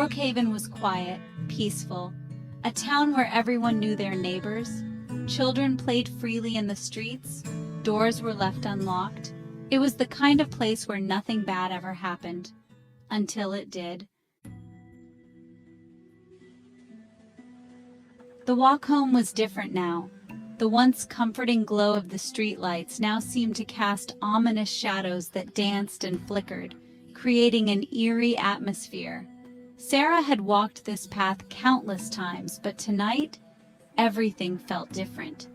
Brookhaven was quiet, peaceful, a town where everyone knew their neighbors. Children played freely in the streets, doors were left unlocked. It was the kind of place where nothing bad ever happened, until it did. The walk home was different now. The once comforting glow of the streetlights now seemed to cast ominous shadows that danced and flickered, creating an eerie atmosphere. Sarah had walked this path countless times, but tonight, everything felt different.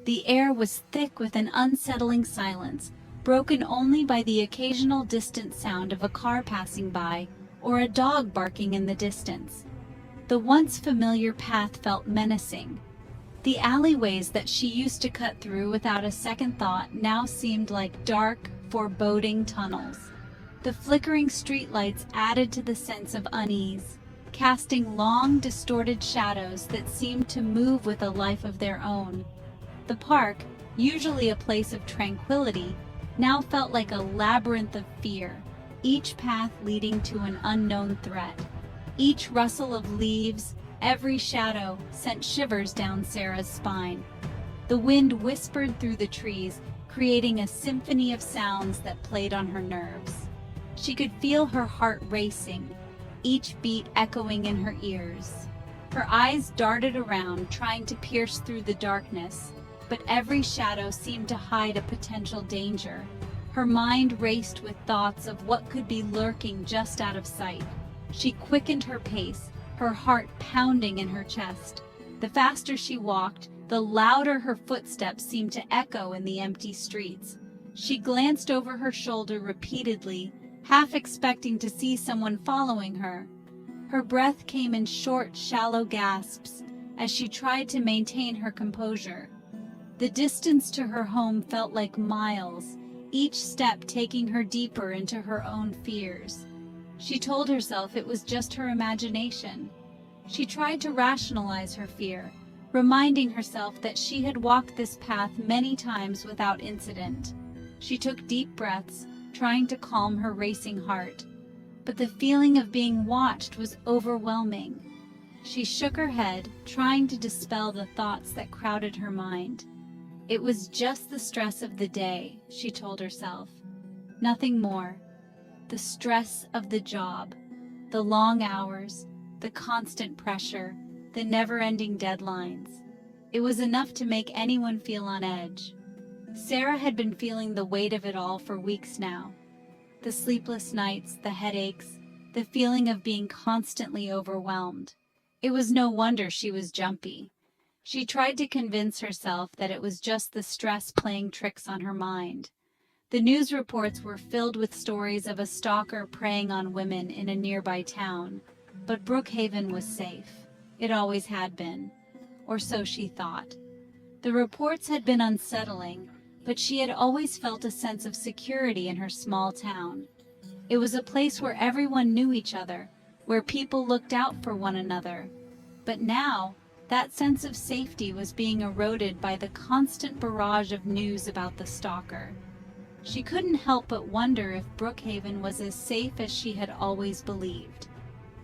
The air was thick with an unsettling silence, broken only by the occasional distant sound of a car passing by or a dog barking in the distance. The once familiar path felt menacing. The alleyways that she used to cut through without a second thought now seemed like dark, foreboding tunnels. The flickering streetlights added to the sense of unease, casting long, distorted shadows that seemed to move with a life of their own. The park, usually a place of tranquility, now felt like a labyrinth of fear, each path leading to an unknown threat. Each rustle of leaves, every shadow, sent shivers down Sarah's spine. The wind whispered through the trees, creating a symphony of sounds that played on her nerves. She could feel her heart racing, each beat echoing in her ears. Her eyes darted around, trying to pierce through the darkness, but every shadow seemed to hide a potential danger. Her mind raced with thoughts of what could be lurking just out of sight. She quickened her pace, her heart pounding in her chest. The faster she walked, the louder her footsteps seemed to echo in the empty streets. She glanced over her shoulder repeatedly, half expecting to see someone following her. Her breath came in short, shallow gasps as she tried to maintain her composure. The distance to her home felt like miles, each step taking her deeper into her own fears. She told herself it was just her imagination. She tried to rationalize her fear, reminding herself that she had walked this path many times without incident. She took deep breaths, trying to calm her racing heart. But the feeling of being watched was overwhelming. She shook her head, trying to dispel the thoughts that crowded her mind. It was just the stress of the day, she told herself. Nothing more. The stress of the job, the long hours, the constant pressure, the never-ending deadlines. It was enough to make anyone feel on edge. Sarah had been feeling the weight of it all for weeks now. The sleepless nights, the headaches, the feeling of being constantly overwhelmed. It was no wonder she was jumpy. She tried to convince herself that it was just the stress playing tricks on her mind. The news reports were filled with stories of a stalker preying on women in a nearby town, but Brookhaven was safe. It always had been, or so she thought. The reports had been unsettling, but she had always felt a sense of security in her small town. It was a place where everyone knew each other, where people looked out for one another. But now, that sense of safety was being eroded by the constant barrage of news about the stalker. She couldn't help but wonder if Brookhaven was as safe as she had always believed.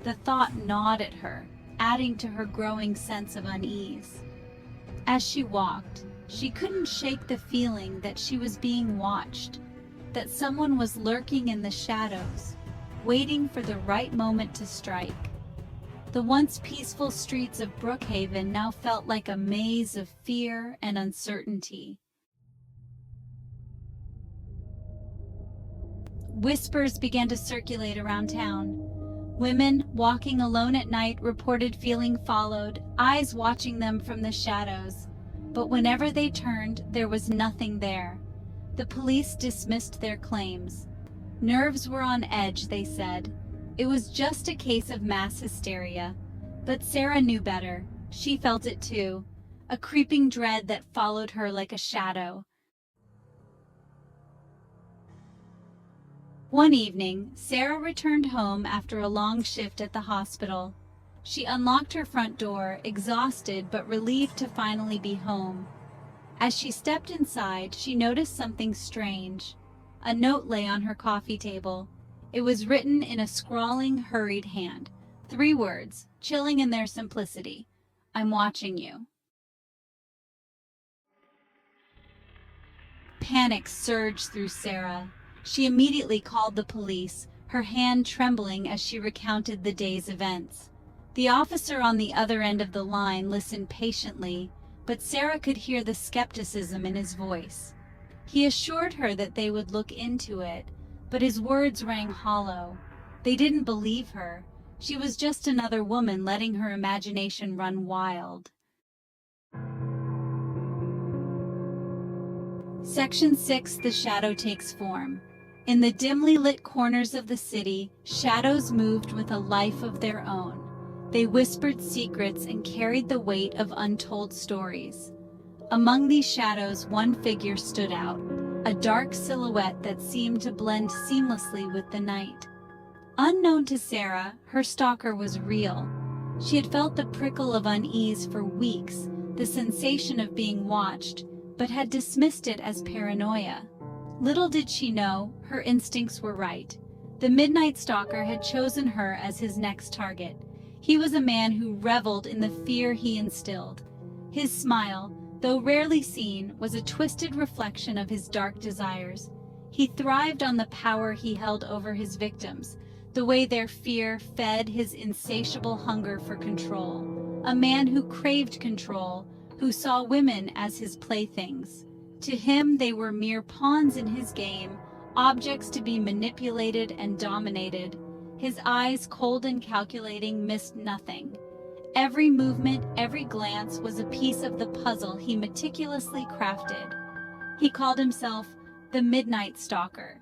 The thought gnawed at her, adding to her growing sense of unease. As she walked, she couldn't shake the feeling that she was being watched, that someone was lurking in the shadows, waiting for the right moment to strike. The once peaceful streets of Brookhaven now felt like a maze of fear and uncertainty. Whispers began to circulate around town. Women walking alone at night reported feeling followed, eyes watching them from the shadows. But whenever they turned, there was nothing there. The police dismissed their claims. Nerves were on edge, they said. It was just a case of mass hysteria. But Sarah knew better. She felt it too, a creeping dread that followed her like a shadow. One evening, Sarah returned home after a long shift at the hospital. She unlocked her front door, exhausted but relieved to finally be home. As she stepped inside, she noticed something strange. A note lay on her coffee table. It was written in a scrawling, hurried hand. 3 words, chilling in their simplicity. I'm watching you. Panic surged through Sarah. She immediately called the police, her hand trembling as she recounted the day's events. The officer on the other end of the line listened patiently, but Sarah could hear the skepticism in his voice. He assured her that they would look into it, but his words rang hollow. They didn't believe her. She was just another woman letting her imagination run wild. Section 6. The shadow takes form. In the dimly lit corners of the city, shadows moved with a life of their own. They whispered secrets and carried the weight of untold stories. Among these shadows, one figure stood out, a dark silhouette that seemed to blend seamlessly with the night. Unknown to Sarah, her stalker was real. She had felt the prickle of unease for weeks, the sensation of being watched, but had dismissed it as paranoia. Little did she know, her instincts were right. The Midnight Stalker had chosen her as his next target. He was a man who reveled in the fear he instilled. His smile, though rarely seen, was a twisted reflection of his dark desires. He thrived on the power he held over his victims, the way their fear fed his insatiable hunger for control. A man who craved control, who saw women as his playthings. To him, they were mere pawns in his game, objects to be manipulated and dominated. His eyes, cold and calculating, missed nothing. Every movement, every glance was a piece of the puzzle he meticulously crafted. He called himself the Midnight Stalker.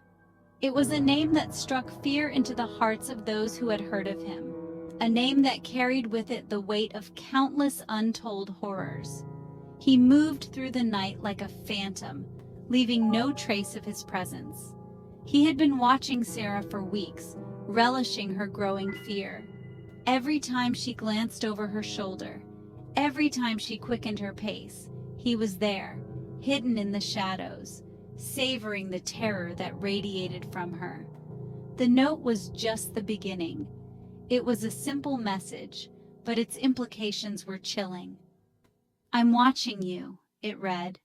It was a name that struck fear into the hearts of those who had heard of him, a name that carried with it the weight of countless untold horrors. He moved through the night like a phantom, leaving no trace of his presence. He had been watching Sarah for weeks, relishing her growing fear. Every time she glanced over her shoulder, every time she quickened her pace, he was there, hidden in the shadows, savoring the terror that radiated from her. The note was just the beginning. It was a simple message, but its implications were chilling. I'm watching you, it read.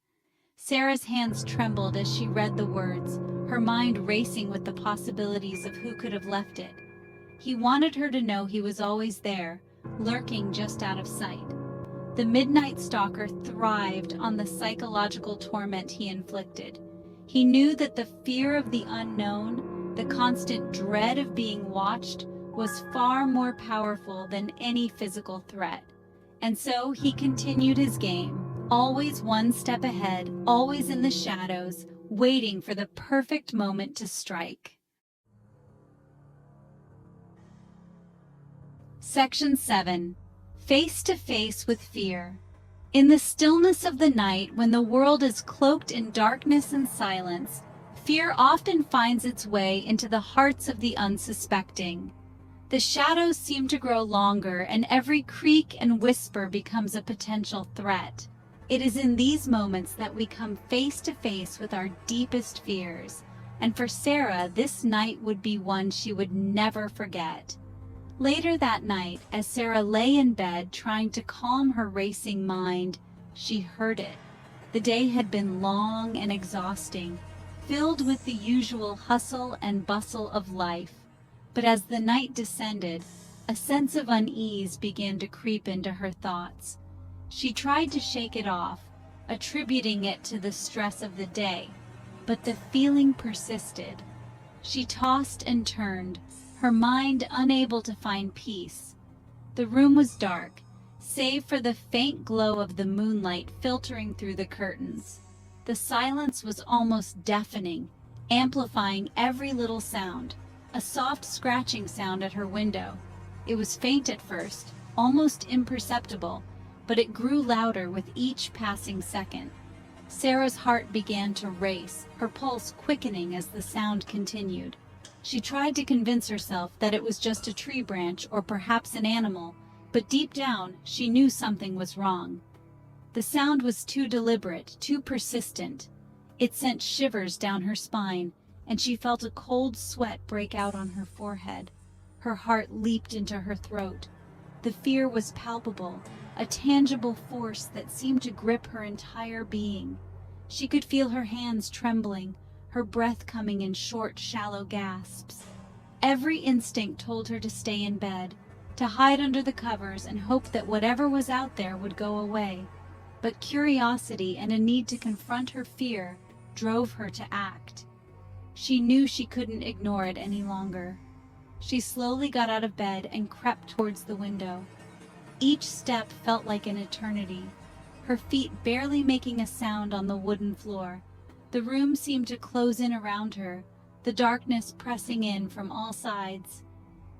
Sarah's hands trembled as she read the words, her mind racing with the possibilities of who could have left it. He wanted her to know he was always there, lurking just out of sight. The Midnight Stalker thrived on the psychological torment he inflicted. He knew that the fear of the unknown, the constant dread of being watched, was far more powerful than any physical threat. And so he continued his game, always one step ahead, always in the shadows, waiting for the perfect moment to strike. Section 7. Face to face with fear. In the stillness of the night, when the world is cloaked in darkness and silence, fear often finds its way into the hearts of the unsuspecting. The shadows seem to grow longer, and every creak and whisper becomes a potential threat. It is in these moments that we come face to face with our deepest fears, and for Sarah, this night would be one she would never forget. Later that night, as Sarah lay in bed trying to calm her racing mind, she heard it. The day had been long and exhausting, filled with the usual hustle and bustle of life. But as the night descended, a sense of unease began to creep into her thoughts. She tried to shake it off, attributing it to the stress of the day, but the feeling persisted. She tossed and turned, her mind unable to find peace. The room was dark, save for the faint glow of the moonlight filtering through the curtains. The silence was almost deafening, amplifying every little sound. A soft scratching sound at her window. It was faint at first, almost imperceptible, but it grew louder with each passing second. Sarah's heart began to race, her pulse quickening as the sound continued. She tried to convince herself that it was just a tree branch or perhaps an animal, but deep down she knew something was wrong. The sound was too deliberate, too persistent. It sent shivers down her spine, and she felt a cold sweat break out on her forehead. Her heart leaped into her throat. The fear was palpable, a tangible force that seemed to grip her entire being. She could feel her hands trembling, her breath coming in short, shallow gasps. Every instinct told her to stay in bed, to hide under the covers and hope that whatever was out there would go away. But curiosity and a need to confront her fear drove her to act. She knew she couldn't ignore it any longer. She slowly got out of bed and crept towards the window. Each step felt like an eternity, her feet barely making a sound on the wooden floor. The room seemed to close in around her, the darkness pressing in from all sides.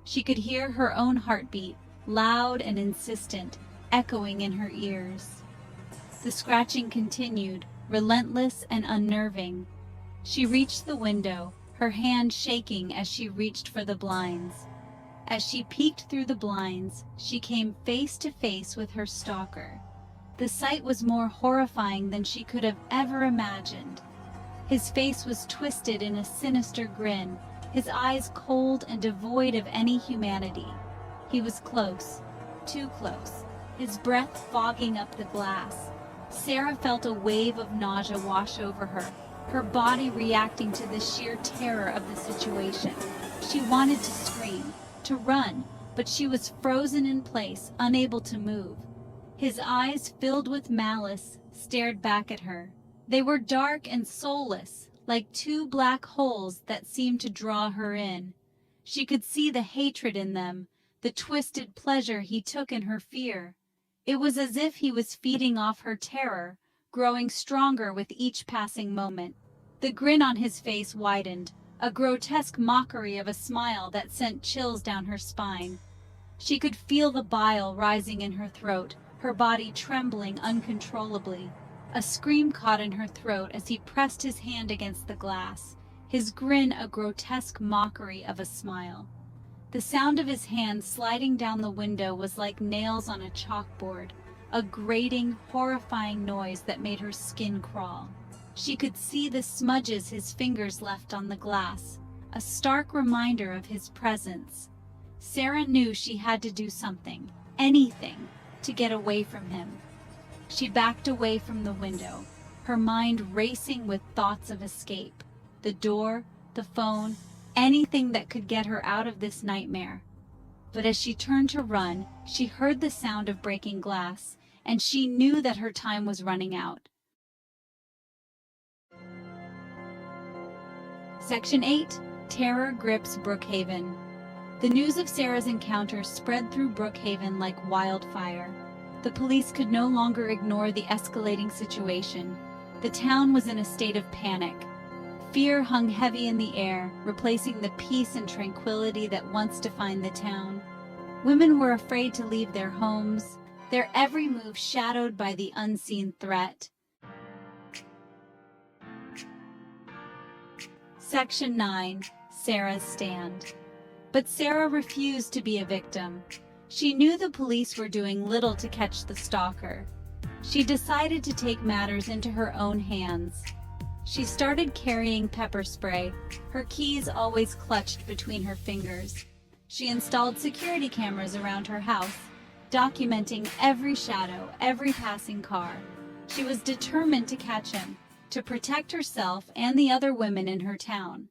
She could hear her own heartbeat, loud and insistent, echoing in her ears. The scratching continued, relentless and unnerving. She reached the window, her hand shaking as she reached for the blinds. As she peeked through the blinds, she came face to face with her stalker. The sight was more horrifying than she could have ever imagined. His face was twisted in a sinister grin, his eyes cold and devoid of any humanity. He was close, too close, his breath fogging up the glass. Sarah felt a wave of nausea wash over her, her body reacting to the sheer terror of the situation. She wanted to scream, to run, but she was frozen in place, unable to move. His eyes, filled with malice, stared back at her. They were dark and soulless, like two black holes that seemed to draw her in. She could see the hatred in them, the twisted pleasure he took in her fear. It was as if he was feeding off her terror, growing stronger with each passing moment. The grin on his face widened, a grotesque mockery of a smile that sent chills down her spine. She could feel the bile rising in her throat, her body trembling uncontrollably. A scream caught in her throat as he pressed his hand against the glass, his grin a grotesque mockery of a smile. The sound of his hand sliding down the window was like nails on a chalkboard, a grating, horrifying noise that made her skin crawl. She could see the smudges his fingers left on the glass, a stark reminder of his presence. Sarah knew she had to do something, anything, to get away from him. She backed away from the window, her mind racing with thoughts of escape. The door, the phone, anything that could get her out of this nightmare. But as she turned to run, she heard the sound of breaking glass, and she knew that her time was running out. Section 8. Terror grips Brookhaven. The news of Sarah's encounter spread through Brookhaven like wildfire. The police could no longer ignore the escalating situation. The town was in a state of panic. Fear hung heavy in the air, replacing the peace and tranquility that once defined the town. Women were afraid to leave their homes, their every move shadowed by the unseen threat. Section 9. Sarah's stand. But Sarah refused to be a victim. She knew the police were doing little to catch the stalker. She decided to take matters into her own hands. She started carrying pepper spray, her keys always clutched between her fingers. She installed security cameras around her house, documenting every shadow, every passing car. She was determined to catch him, to protect herself and the other women in her town.